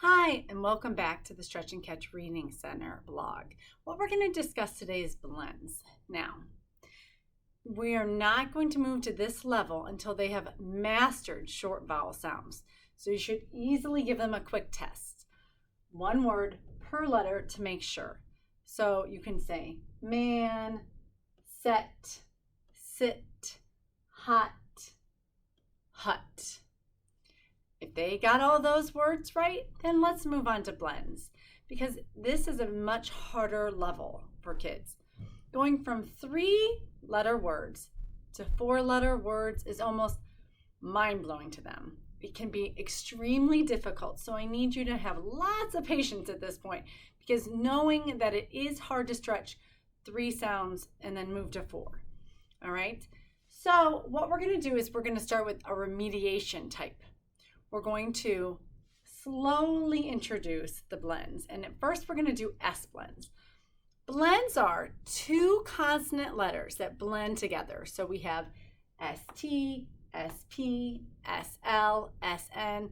Hi, and welcome back to the Stretch and Catch Reading Center blog. What we're going to discuss today is blends. Now, we are not going to move to this level until they have mastered short vowel sounds. So you should easily give them a quick test. One word per letter to make sure. So you can say man, set, sit, hot, hut. If they got all those words right, then let's move on to blends, because this is a much harder level for kids. Going from 3-letter words to 4-letter words is almost mind-blowing to them. It can be extremely difficult, so I need you to have lots of patience at this point, because knowing that it is hard to stretch 3 sounds and then move to 4. All right? So what we're going to do is we're going to start with a remediation type. We're going to slowly introduce the blends. And at first, we're going to do S blends. Blends are 2 consonant letters that blend together. So we have ST, SP, SL, SN.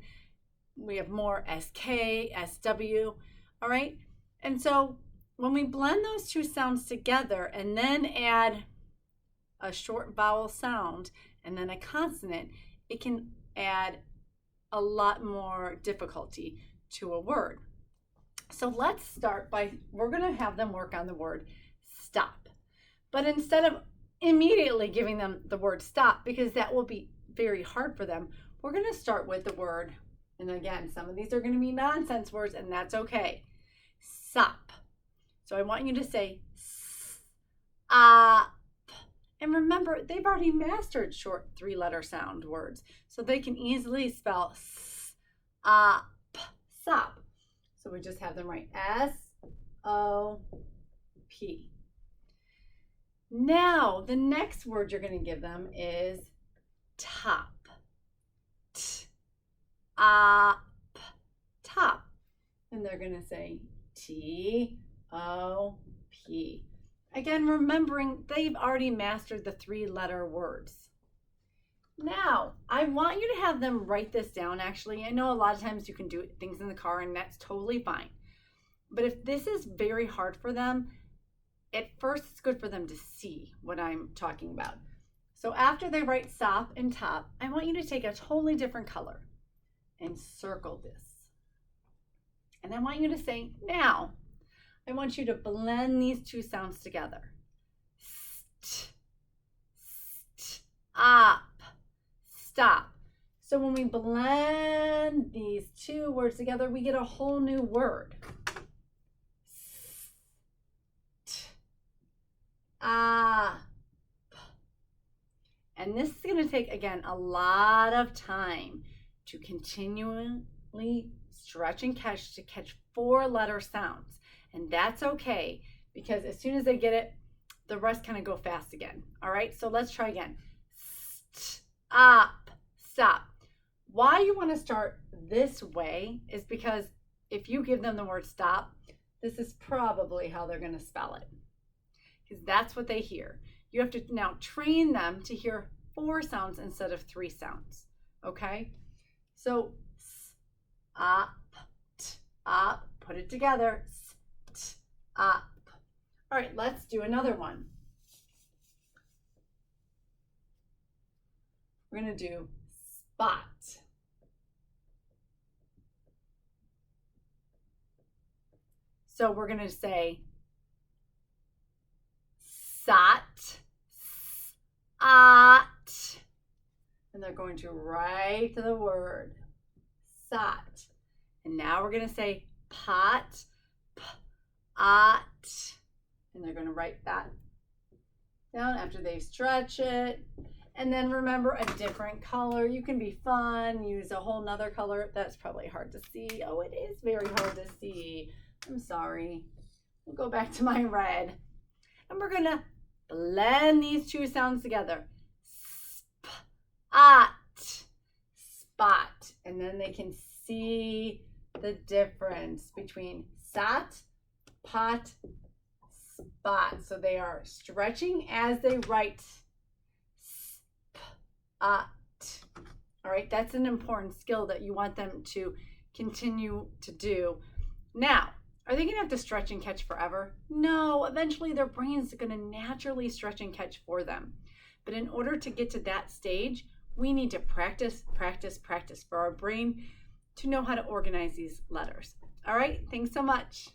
We have more SK, SW. All right? And so when we blend those 2 sounds together and then add a short vowel sound and then a consonant, it can add a lot more difficulty to a word. So let's start by, we're going to have them work on the word stop. But instead of immediately giving them the word stop, because that will be very hard for them, we're going to start with the word, and again, some of these are going to be nonsense words, and that's okay. Sop. So I want you to say stop. And remember, they've already mastered short 3-letter sound words, so they can easily spell sop. So we just have them write S-O-P. Now, the next word you're going to give them is top. T-op. Top. And they're going to say T-O-P. Again, remembering they've already mastered the 3-letter words. Now, I want you to have them write this down. Actually, I know a lot of times you can do things in the car, and that's totally fine. But if this is very hard for them, at first it's good for them to see what I'm talking about. So after they write sop and top, I want you to take a totally different color and circle this. And I want you to say, now, I want you to blend these 2 sounds together. St, op, stop. So when we blend these 2 words together, we get a whole new word. St, op. And this is going to take, again, a lot of time to continually stretch and catch to catch 4-letter sounds. And that's okay, because as soon as they get it, the rest kind of go fast again. All right, so let's try again. Stop, stop. Why you want to start this way is because if you give them the word stop, this is probably how they're going to spell it, because that's what they hear. You have to now train them to hear 4 sounds instead of 3 sounds. Okay, so up, up, put it together. Up. All right, let's do another one. We're going to do spot. So we're going to say sot, ot, and they're going to write the word sot. And now we're going to say pot, ot, and they're going to write that down after they stretch it. And then remember, a different color. You can be fun, use a whole nother color. That's probably hard to see. Oh, it is very hard to see. I'm sorry. We'll go back to my red. And we're going to blend these 2 sounds together. Spot, spot. And then they can see the difference between sot, pot, spot. So they are stretching as they write spot. All right, that's an important skill that you want them to continue to do. Now, are they going to have to stretch and catch forever? No, eventually their brain's going to naturally stretch and catch for them. But in order to get to that stage, we need to practice for our brain to know how to organize these letters. All right, thanks so much.